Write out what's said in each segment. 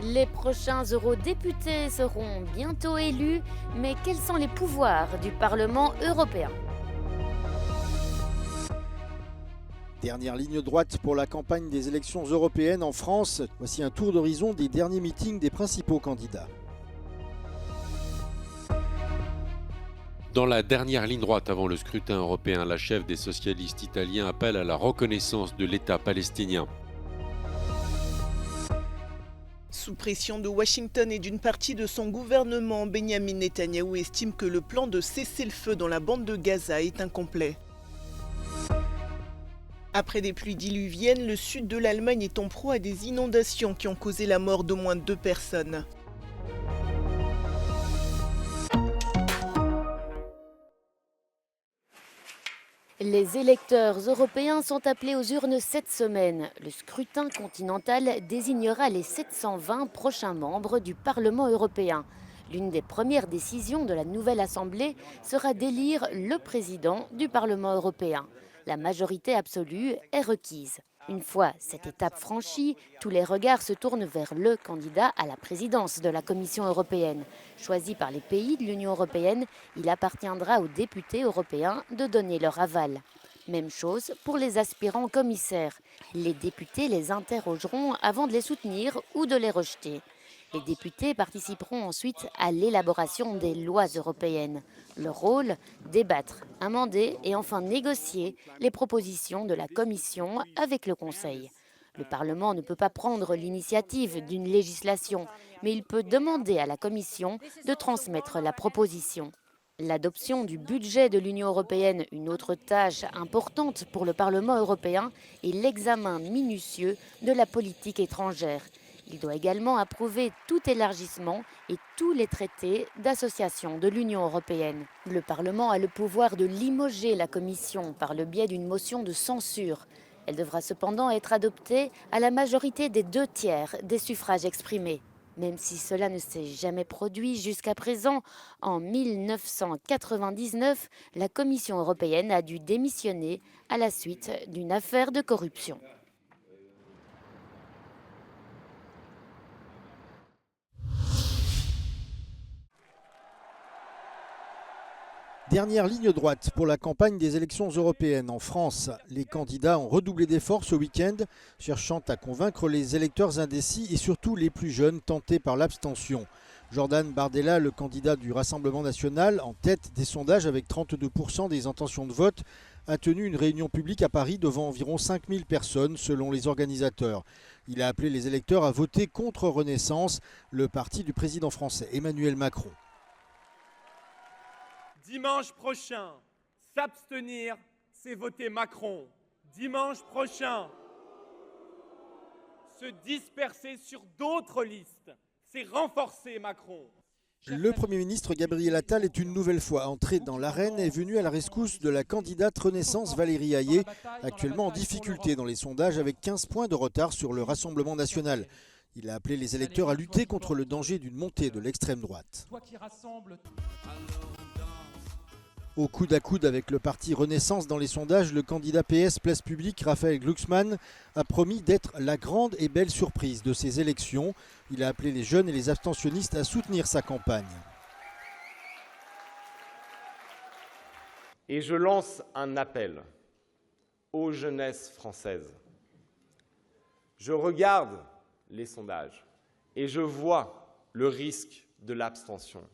Les prochains eurodéputés seront bientôt élus, mais quels sont les pouvoirs du Parlement européen? Dernière ligne droite pour la campagne des élections européennes en France. Voici un tour d'horizon des derniers meetings des principaux candidats. Dans la dernière ligne droite avant le scrutin européen, la chef des socialistes italiens appelle à la reconnaissance de l'État palestinien. Sous pression de Washington et d'une partie de son gouvernement, Benyamin Netanyahou estime que le plan de cessez-le-feu dans la bande de Gaza est incomplet. Après des pluies diluviennes, le sud de l'Allemagne est en proie à des inondations qui ont causé la mort d'au moins 2 personnes. Les électeurs européens sont appelés aux urnes cette semaine. Le scrutin continental désignera les 720 prochains membres du Parlement européen. L'une des premières décisions de la nouvelle Assemblée sera d'élire le président du Parlement européen. La majorité absolue est requise. Une fois cette étape franchie, tous les regards se tournent vers le candidat à la présidence de la Commission européenne. Choisi par les pays de l'Union européenne, il appartiendra aux députés européens de donner leur aval. Même chose pour les aspirants commissaires. Les députés les interrogeront avant de les soutenir ou de les rejeter. Les députés participeront ensuite à l'élaboration des lois européennes. Leur rôle, débattre, amender et enfin négocier les propositions de la Commission avec le Conseil. Le Parlement ne peut pas prendre l'initiative d'une législation, mais il peut demander à la Commission de transmettre la proposition. L'adoption du budget de l'Union européenne, une autre tâche importante pour le Parlement européen, et l'examen minutieux de la politique étrangère. Il doit également approuver tout élargissement et tous les traités d'association de l'Union européenne. Le Parlement a le pouvoir de limoger la Commission par le biais d'une motion de censure. Elle devra cependant être adoptée à la majorité des 2/3 des suffrages exprimés. Même si cela ne s'est jamais produit jusqu'à présent, en 1999, la Commission européenne a dû démissionner à la suite d'une affaire de corruption. Dernière ligne droite pour la campagne des élections européennes en France. Les candidats ont redoublé d'efforts ce week-end, cherchant à convaincre les électeurs indécis et surtout les plus jeunes tentés par l'abstention. Jordan Bardella, le candidat du Rassemblement national, en tête des sondages avec 32% des intentions de vote, a tenu une réunion publique à Paris devant environ 5000 personnes selon les organisateurs. Il a appelé les électeurs à voter contre Renaissance, le parti du président français Emmanuel Macron. Dimanche prochain, s'abstenir, c'est voter Macron. Dimanche prochain, se disperser sur d'autres listes, c'est renforcer Macron. Le Premier ministre Gabriel Attal est une nouvelle fois entré dans l'arène et est venu à la rescousse de la candidate Renaissance Valérie Hayé, actuellement en difficulté dans les sondages avec 15 points de retard sur le Rassemblement national. Il a appelé les électeurs à lutter contre le danger d'une montée de l'extrême droite. Au coude à coude avec le parti Renaissance dans les sondages, le candidat PS Place Publique, Raphaël Glucksmann, a promis d'être la grande et belle surprise de ces élections. Il a appelé les jeunes et les abstentionnistes à soutenir sa campagne. Et je lance un appel aux jeunesses françaises. Je regarde les sondages et je vois le risque de l'abstention.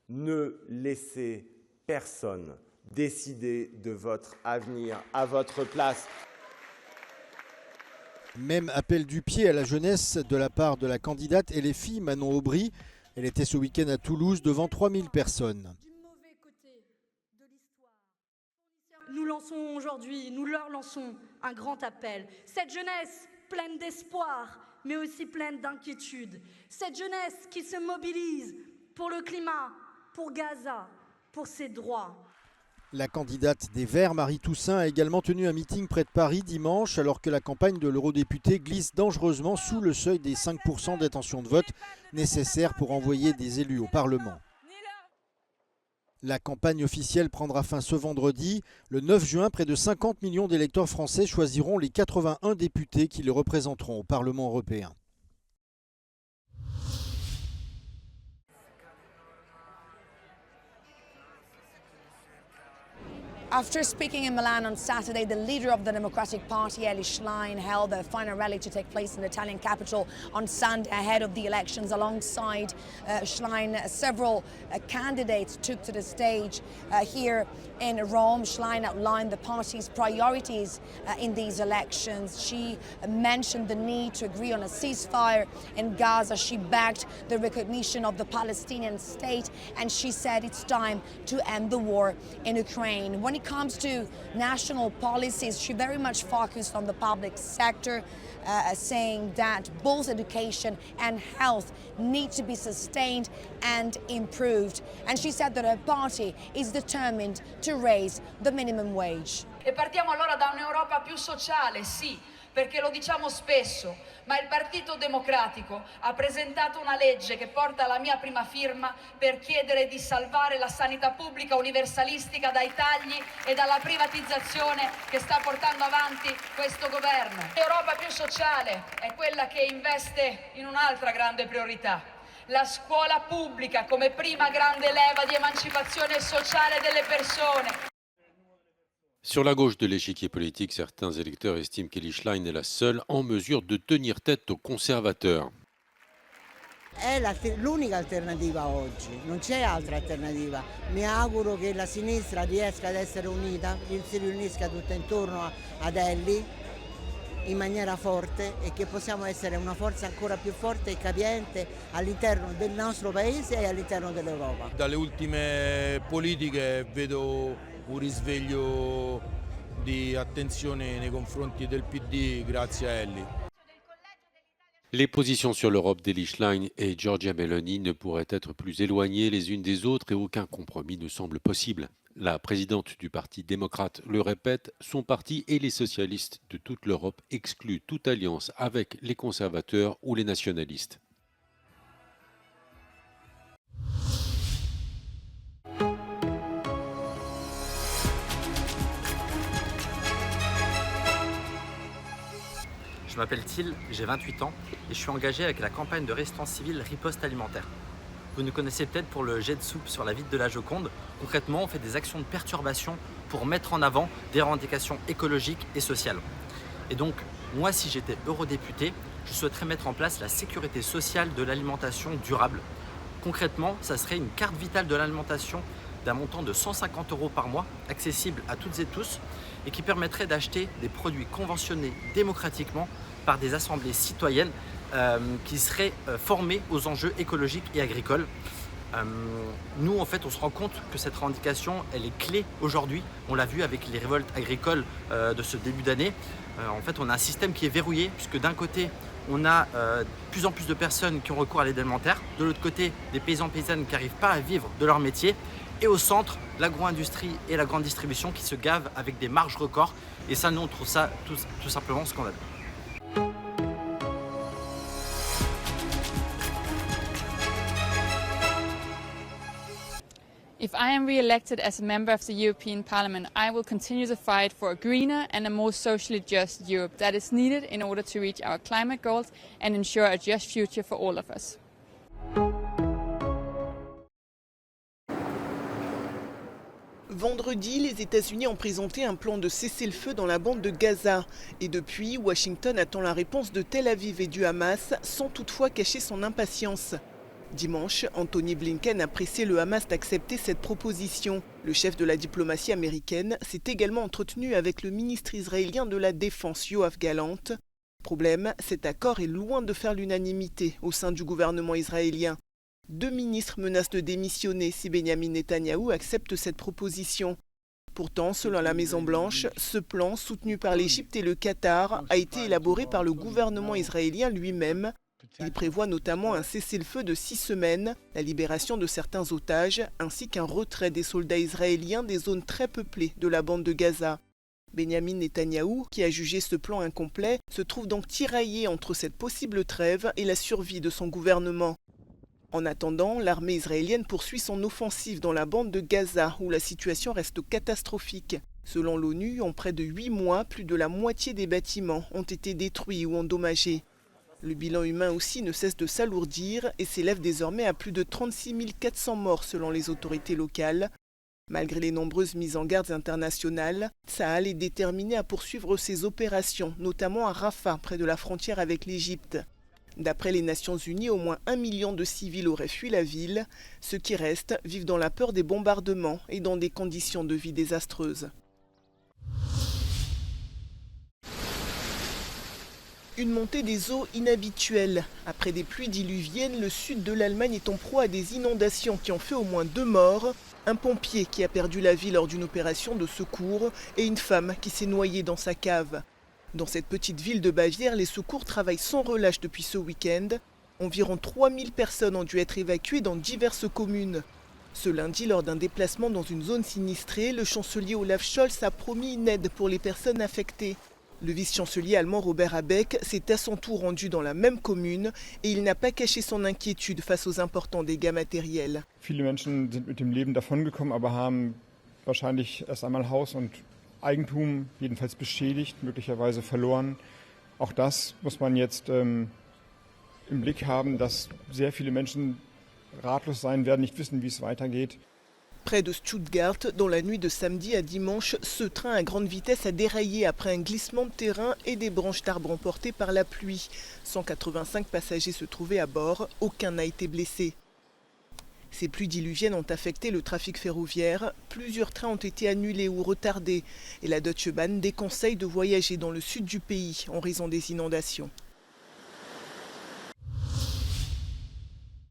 Ne laissez personne décider de votre avenir à votre place. Même appel du pied à la jeunesse de la part de la candidate et les filles Manon Aubry. Elle était ce week-end à Toulouse devant 3000 personnes. Nous lançons aujourd'hui, nous leur lançons un grand appel. Cette jeunesse pleine d'espoir, mais aussi pleine d'inquiétude. Cette jeunesse qui se mobilise pour le climat, pour Gaza, pour ses droits. La candidate des Verts, Marie Toussaint, a également tenu un meeting près de Paris dimanche, alors que la campagne de l'eurodéputé glisse dangereusement sous le seuil des 5% d'intention de vote nécessaires pour envoyer des élus au Parlement. La campagne officielle prendra fin ce vendredi. Le 9 juin, près de 50 millions d'électeurs français choisiront les 81 députés qui les représenteront au Parlement européen. After speaking in Milan on Saturday, the leader of the Democratic Party, Elly Schlein, held a final rally to take place in the Italian capital on Sunday ahead of the elections. Alongside Schlein, several candidates took to the stage here in Rome. Schlein outlined the party's priorities in these elections. She mentioned the need to agree on a ceasefire in Gaza. She backed the recognition of the Palestinian state, and she said it's time to end the war in Ukraine. When it comes to national policies, she very much focused on the public sector, saying that both education and health need to be sustained and improved. And she said that her party is determined to raise the minimum wage. E partiamo allora da un'Europa più sociale, sì, perché lo diciamo spesso, ma il Partito Democratico ha presentato una legge che porta la mia prima firma per chiedere di salvare la sanità pubblica universalistica dai tagli e dalla privatizzazione che sta portando avanti questo governo. L'Europa più sociale è quella che investe in un'altra grande priorità: la scuola pubblica come prima grande leva di emancipazione sociale delle persone. Sur la gauche de l'échiquier politique, certains électeurs estiment qu'Elly Schlein est la seule en mesure de tenir tête aux conservateurs. È l'unica alternativa oggi, non c'è altra alternativa. Mi auguro che la sinistra riesca ad essere unita, si riunisca tutta intorno ad Elly in maniera forte e che possiamo essere una forza ancora più forte e capiente all'interno del nostro paese e all'interno dell'Europa. Dalle ultime politiche vedo un risveglio di attenzione nei confronti del PD grazie a Elly. Les positions sur l'Europe d'Elly Schlein et Giorgia Meloni ne pourraient être plus éloignées les unes des autres et aucun compromis ne semble possible. La présidente du Parti démocrate le répète, son parti et les socialistes de toute l'Europe excluent toute alliance avec les conservateurs ou les nationalistes. Je m'appelle Thiel, j'ai 28 ans et je suis engagé avec la campagne de résistance civile Riposte Alimentaire. Vous nous connaissez peut-être pour le jet de soupe sur la vide de la Joconde. Concrètement, on fait des actions de perturbation pour mettre en avant des revendications écologiques et sociales. Et donc, moi, si j'étais eurodéputé, je souhaiterais mettre en place la sécurité sociale de l'alimentation durable. Concrètement, ça serait une carte vitale de l'alimentation d'un montant de 150 € par mois, accessible à toutes et tous, et qui permettrait d'acheter des produits conventionnés démocratiquement par des assemblées citoyennes qui seraient formées aux enjeux écologiques et agricoles. Nous, en fait, on se rend compte que cette revendication, elle est clé aujourd'hui. On l'a vu avec les révoltes agricoles de ce début d'année. En fait, on a un système qui est verrouillé, puisque d'un côté, on a de plus en plus de personnes qui ont recours à l'aide alimentaire. De l'autre côté, des paysans paysannes qui n'arrivent pas à vivre de leur métier. Et au centre, l'agro-industrie et la grande distribution qui se gavent avec des marges records. Et ça, nous, on trouve ça tout simplement scandaleux. If I am re-elected as a member of the European Parliament, I will continue to fight for a greener and a more socially just Europe that is needed in order to reach our climate goals and ensure a just future for all of us. Vendredi, les États-Unis ont présenté un plan de cessez-le-feu dans la bande de Gaza. Et depuis, Washington attend la réponse de Tel Aviv et du Hamas, sans toutefois cacher son impatience. Dimanche, Anthony Blinken a pressé le Hamas d'accepter cette proposition. Le chef de la diplomatie américaine s'est également entretenu avec le ministre israélien de la Défense, Yoav Gallant. Problème, cet accord est loin de faire l'unanimité au sein du gouvernement israélien. 2 ministres menacent de démissionner si Benyamin Netanyahou accepte cette proposition. Pourtant, selon la Maison-Blanche, ce plan, soutenu par l'Égypte et le Qatar, a été élaboré par le gouvernement israélien lui-même. Il prévoit notamment un cessez-le-feu de 6 semaines, la libération de certains otages, ainsi qu'un retrait des soldats israéliens des zones très peuplées de la bande de Gaza. Benyamin Netanyahou, qui a jugé ce plan incomplet, se trouve donc tiraillé entre cette possible trêve et la survie de son gouvernement. En attendant, l'armée israélienne poursuit son offensive dans la bande de Gaza, où la situation reste catastrophique. Selon l'ONU, en près de 8 mois, plus de la moitié des bâtiments ont été détruits ou endommagés. Le bilan humain aussi ne cesse de s'alourdir et s'élève désormais à plus de 36 400 morts selon les autorités locales. Malgré les nombreuses mises en garde internationales, Tsahal est déterminé à poursuivre ses opérations, notamment à Rafah, près de la frontière avec l'Égypte. D'après les Nations Unies, au moins 1 million de civils auraient fui la ville. Ceux qui restent vivent dans la peur des bombardements et dans des conditions de vie désastreuses. Une montée des eaux inhabituelle. Après des pluies diluviennes, le sud de l'Allemagne est en proie à des inondations qui ont fait au moins 2 morts. Un pompier qui a perdu la vie lors d'une opération de secours et une femme qui s'est noyée dans sa cave. Dans cette petite ville de Bavière, les secours travaillent sans relâche depuis ce week-end. Environ 3000 personnes ont dû être évacuées dans diverses communes. Ce lundi, lors d'un déplacement dans une zone sinistrée, le chancelier Olaf Scholz a promis une aide pour les personnes affectées. Le vice-chancelier allemand Robert Habeck s'est à son tour rendu dans la même commune et il n'a pas caché son inquiétude face aux importants dégâts matériels. Viele Menschen sind mit dem Leben davongekommen, aber haben wahrscheinlich erst einmal Haus und Eigentum jedenfalls beschädigt, möglicherweise verloren. Auch das muss man jetzt im Blick haben, dass sehr viele Menschen ratlos sein werden, nicht wissen, wie es weitergeht. Près de Stuttgart, dans la nuit de samedi à dimanche, ce train à grande vitesse a déraillé après un glissement de terrain et des branches d'arbres emportées par la pluie. 185 passagers se trouvaient à bord, aucun n'a été blessé. Ces pluies diluviennes ont affecté le trafic ferroviaire. Plusieurs trains ont été annulés ou retardés. Et la Deutsche Bahn déconseille de voyager dans le sud du pays en raison des inondations.